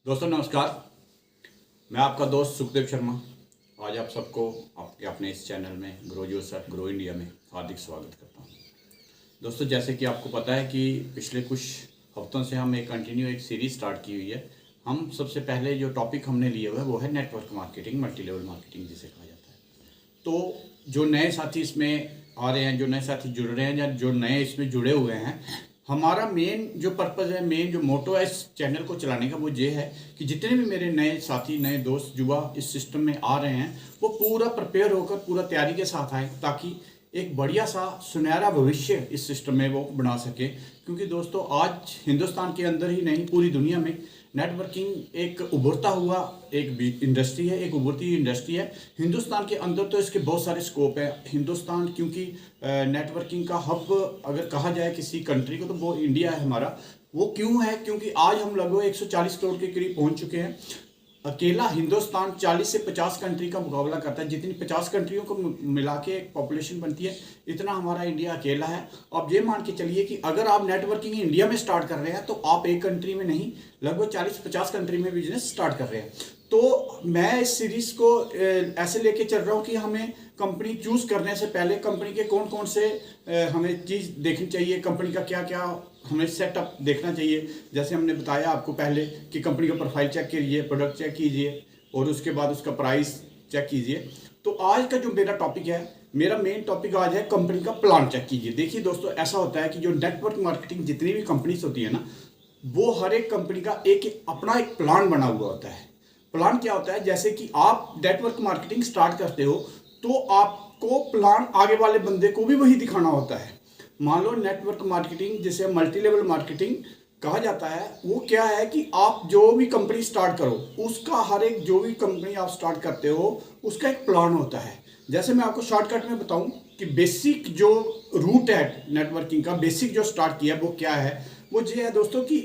दोस्तों नमस्कार। मैं आपका दोस्त सुखदेव शर्मा आज आप सबको आपके अपने इस चैनल में ग्रो योरसेल्फ ग्रो इंडिया में हार्दिक स्वागत करता हूं। दोस्तों जैसे कि आपको पता है कि पिछले कुछ हफ्तों से हम एक कंटिन्यू एक सीरीज़ स्टार्ट की हुई है। हम सबसे पहले जो टॉपिक हमने लिए हुआ है वो है network marketing, multi level marketing जिसे कहा जाता है। तो जो नए साथी इसमें आ रहे हैं, जो नए साथी जुड़ रहे हैं या जो नए इसमें जुड़े हुए हैं, हमारा मेन जो पर्पज़ है, मेन जो मोटो है इस चैनल को चलाने का वो ये है कि जितने भी मेरे नए साथी, नए दोस्त, युवा इस सिस्टम में आ रहे हैं वो पूरा प्रिपेयर होकर पूरा तैयारी के साथ आए ताकि एक बढ़िया सा सुनहरा भविष्य इस सिस्टम में वो बना सके। क्योंकि दोस्तों आज हिंदुस्तान के अंदर ही नहीं पूरी दुनिया में नेटवर्किंग एक उभरता हुआ एक इंडस्ट्री है, एक उभरती इंडस्ट्री है। हिंदुस्तान के अंदर तो इसके बहुत सारे स्कोप है। हिंदुस्तान क्योंकि नेटवर्किंग का हब अगर कहा जाए किसी कंट्री को तो वो इंडिया है हमारा। वो क्यों है? क्योंकि आज हम लगभग 140 करोड़ के करीब पहुंच चुके हैं। अकेला हिंदुस्तान 40 से 50 कंट्री का मुकाबला करता है। जितनी 50 कंट्रियों को मिला के एक पॉपुलेशन बनती है, इतना हमारा इंडिया अकेला है। अब ये मान के चलिए कि अगर आप नेटवर्किंग इंडिया में स्टार्ट कर रहे हैं तो आप एक कंट्री में नहीं, लगभग 40-50 कंट्री में बिजनेस स्टार्ट कर रहे हैं। तो मैं इस सीरीज़ को ऐसे लेके चल रहा हूँ कि हमें कंपनी चूज़ करने से पहले कंपनी के कौन कौन से हमें चीज़ देखनी चाहिए, कंपनी का क्या क्या हमें सेटअप देखना चाहिए। जैसे हमने बताया आपको पहले कि कंपनी का प्रोफाइल चेक कीजिए, प्रोडक्ट चेक कीजिए और उसके बाद उसका प्राइस चेक कीजिए। तो आज का जो मेरा टॉपिक है, मेरा मेन टॉपिक आज है कंपनी का प्लान चेक कीजिए। देखिए दोस्तों, ऐसा होता है कि जो नेटवर्क मार्केटिंग जितनी भी कंपनीज होती है ना, वो हर एक कंपनी का अपना एक प्लान बना हुआ होता है। प्लान क्या होता है? जैसे कि आप नेटवर्क मार्केटिंग स्टार्ट करते हो तो आपको प्लान आगे वाले बंदे को भी वही दिखाना होता है। मान लो नेटवर्क मार्केटिंग जिसे मल्टी लेवल मार्केटिंग कहा जाता है, वो क्या है कि आप जो भी कंपनी स्टार्ट करो उसका हर एक जो भी कंपनी आप स्टार्ट करते हो उसका एक प्लान होता है। जैसे मैं आपको शॉर्टकट में बताऊं कि बेसिक जो रूट है नेटवर्किंग का, बेसिक जो स्टार्ट किया वो क्या है, वो ये है दोस्तों कि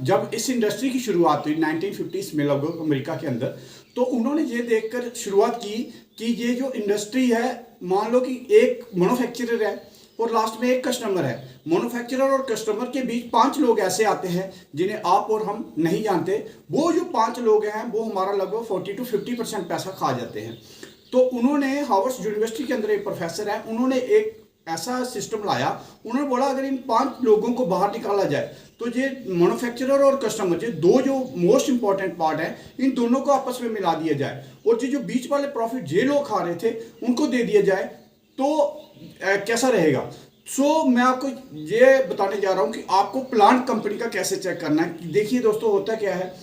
जब इस इंडस्ट्री की शुरुआत हुई 1950s में लगभग अमेरिका के अंदर, तो उन्होंने ये देखकर शुरुआत की कि ये जो इंडस्ट्री है, मान लो कि एक मैन्युफैक्चरर है और लास्ट में एक कस्टमर है। मैन्युफैक्चरर और कस्टमर के बीच 5 लोग ऐसे आते हैं जिन्हें आप और हम नहीं जानते। वो जो 5 लोग हैं वो हमारा लगभग 40-50% पैसा खा जाते हैं। तो उन्होंने हार्वर्ड यूनिवर्सिटी के अंदर एक प्रोफेसर है, उन्होंने एक ऐसा सिस्टम लाया। उन्होंने बोला अगर इन 5 लोगों को बाहर निकाला जाए तो ये मैन्युफैक्चरर और कस्टमर, ये दो जो मोस्ट इंपॉर्टेंट पार्ट है, इन दोनों को आपस में मिला दिया जाए और जो बीच वाले प्रॉफिट ये लोग खा रहे थे उनको दे दिया जाए तो कैसा रहेगा। मैं आपको ये बताने जा रहा हूं कि आपको प्लान कंपनी का कैसे चेक करना है। देखिए दोस्तों, होता क्या है,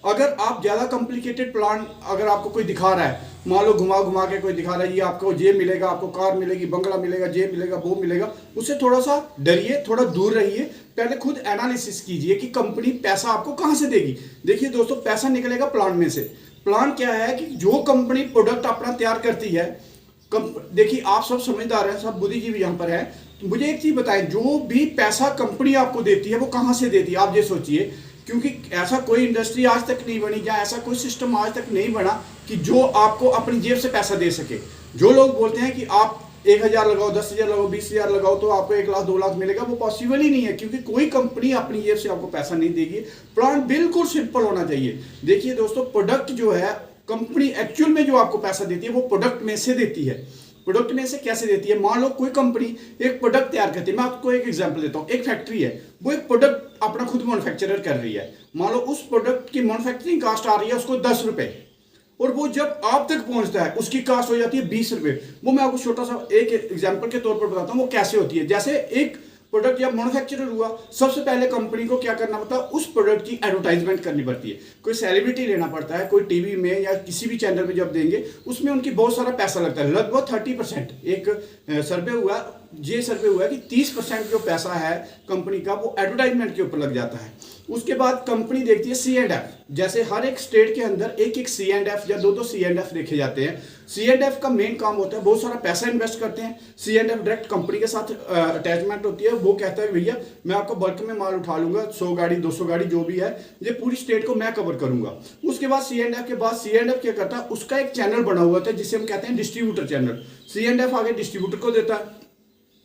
अगर आप ज़्यादा कॉम्प्लिकेटेड प्लान अगर आपको कोई दिखा रहा है, मान लो घुमा घुमा के कोई दिखा रहा है, ये आपको ये मिलेगा, आपको कार मिलेगी, बंगला मिलेगा, ये मिलेगा, वो मिलेगा, उससे थोड़ा सा डरिए, थोड़ा दूर रहिए। पहले खुद एनालिसिस कीजिए कि कंपनी पैसा आपको कहाँ से देगी। देखिए दोस्तों, पैसा निकलेगा प्लान में से। प्लान क्या है कि जो कंपनी प्रोडक्ट अपना तैयार करती है, देखिए आप सब समझदार हैं, सब बुद्धिजीवी यहाँ पर है, तो मुझे एक चीज बताएं, जो भी पैसा कंपनी आपको देती है वो कहाँ से देती है, आप ये सोचिए। क्योंकि ऐसा कोई इंडस्ट्री आज तक नहीं बनी या ऐसा कोई सिस्टम आज तक नहीं बना कि जो आपको अपनी जेब से पैसा दे सके। जो लोग बोलते हैं कि आप 1000 लगाओ, 10,000 लगाओ, 20,000 लगाओ तो आपको 1 लाख 2 लाख मिलेगा, वो पॉसिबल ही नहीं है, क्योंकि कोई कंपनी अपनी जेब से आपको पैसा नहीं देगी। प्लान बिल्कुल सिंपल होना चाहिए। देखिए दोस्तों, प्रोडक्ट जो है, कंपनी एक्चुअल में जो आपको पैसा देती है वो प्रोडक्ट में से देती है। प्रोडक्ट में से कैसे देती है? मान लो कोई कंपनी एक प्रोडक्ट तैयार करती है। मैं आपको एक एग्जांपल देता हूँ। एक फैक्ट्री है, वो एक प्रोडक्ट अपना खुद मैन्युफैक्चरर कर रही है। मान लो उस प्रोडक्ट की मैन्युफैक्चरिंग कास्ट आ रही है उसको 10 रुपए, और वो जब आप तक पहुंचता है उसकी कास्ट हो जाती है 20 रुपए। वो मैं आपको छोटा सा एक एग्जाम्पल के तौर पर बताता हूँ वो कैसे होती है। जैसे एक प्रोडक्ट जब मैन्युफैक्चरर हुआ, सबसे पहले कंपनी को क्या करना पड़ता है, उस प्रोडक्ट की एडवर्टाइजमेंट करनी पड़ती है। कोई सेलिब्रिटी लेना पड़ता है, कोई टीवी में या किसी भी चैनल में जब देंगे उसमें उनकी बहुत सारा पैसा लगता है, लगभग 30%। एक सर्वे हुआ, ये सर्वे हुआ कि 30% जो पैसा है कंपनी का वो एडवर्टाइजमेंट के ऊपर लग जाता है। उसके बाद कंपनी देखती है C&F। जैसे हर एक स्टेट के अंदर एक एक C&F या दो C&F देखे जाते हैं। C&F का मेन काम होता है, बहुत सारा पैसा इन्वेस्ट करते हैं। C&F डायरेक्ट कंपनी के साथ अटैचमेंट होती है। वो कहता है भैया मैं आपको बल्क में माल उठा लूंगा, 100 गाड़ी 200 गाड़ी जो भी है, ये पूरी स्टेट को मैं कवर करूंगा। उसके बाद C&F के बाद C&F क्या करता है, उसका एक चैनल बना हुआ था जिसे हम कहते हैं डिस्ट्रीब्यूटर चैनल। C&F आगे डिस्ट्रीब्यूटर को देता है,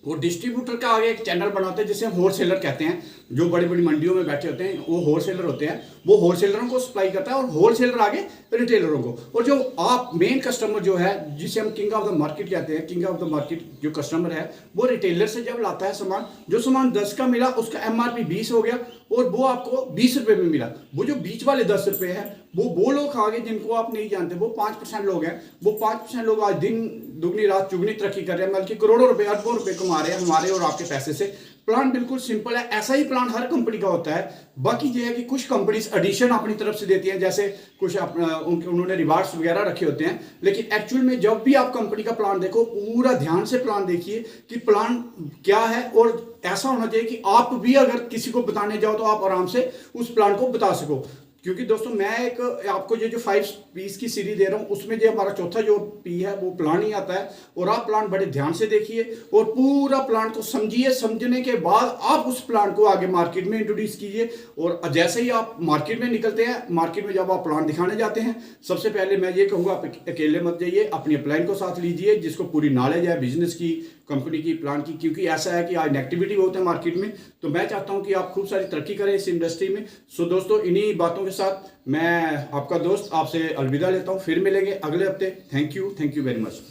वो डिस्ट्रीब्यूटर का आगे एक चैनल बनाते हैं जिसे हम होलसेलर कहते हैं। जो बड़ी बड़ी मंडियों में बैठे होते हैं वो होलसेलर होते हैं, वो होलसेलरों को सप्लाई करता है और होलसेलर आगे रिटेलरों को। और जो आप मेन कस्टमर जो है जिसे हम किंग ऑफ द मार्केट कहते हैं, किंग ऑफ द मार्केट जो कस्टमर है वो रिटेलर से जब लाता है सामान, जो सामान 10 का मिला उसका MRP 20 हो गया और वो आपको 20 रुपए में मिला। वो जो बीच वाले 10 रुपए है वो लोग आगे जिनको आप नहीं जानते, वो 5% लोग हैं। वो 5% लोग आज दिन दुगनी रात चुगनी तरक्की कर रहे हैं, बल्कि करोड़ों रुपए अरबों रुपए कमा रहे हैं हमारे और आपके पैसे से। प्लान बिल्कुल सिंपल है, ऐसा ही प्लान हर कंपनी का होता है। बाकी ये है कि कुछ कंपनीज एडिशन अपनी तरफ से देती हैं, जैसे कुछ उन्होंने रिवार्ड्स वगैरह रखे होते हैं, लेकिन एक्चुअल में जब भी आप कंपनी का प्लान देखो पूरा ध्यान से प्लान देखिए कि प्लान क्या है। और ऐसा होना चाहिए कि आप भी अगर किसी को बताने जाओ तो आप आराम से उस प्लान को बता सको। क्योंकि दोस्तों मैं एक आपको ये जो 5 पीस की सीरीज दे रहा हूँ उसमें जो हमारा चौथा जो पी है वो प्लान ही आता है। और आप प्लान बड़े ध्यान से देखिए और पूरा प्लान को समझिए, समझने के बाद आप उस प्लान को आगे मार्केट में इंट्रोड्यूस कीजिए। और जैसे ही आप मार्केट में निकलते हैं, मार्केट में जब आप प्लान दिखाने जाते हैं, सबसे पहले मैं ये कहूँगा आप अकेले मत जाइए, अपनी अपलाइन को साथ लीजिए जिसको पूरी नॉलेज है बिजनेस की, कंपनी की, प्लान की। क्योंकि ऐसा है कि आज नेगेटिविटी बहुत है मार्केट में, तो मैं चाहता हूं कि आप खूब सारी तरक्की करें इस इंडस्ट्री में। सो दोस्तों इन्हीं बातों के साथ मैं आपका दोस्त आपसे अलविदा लेता हूं, फिर मिलेंगे अगले हफ्ते। Thank you very much.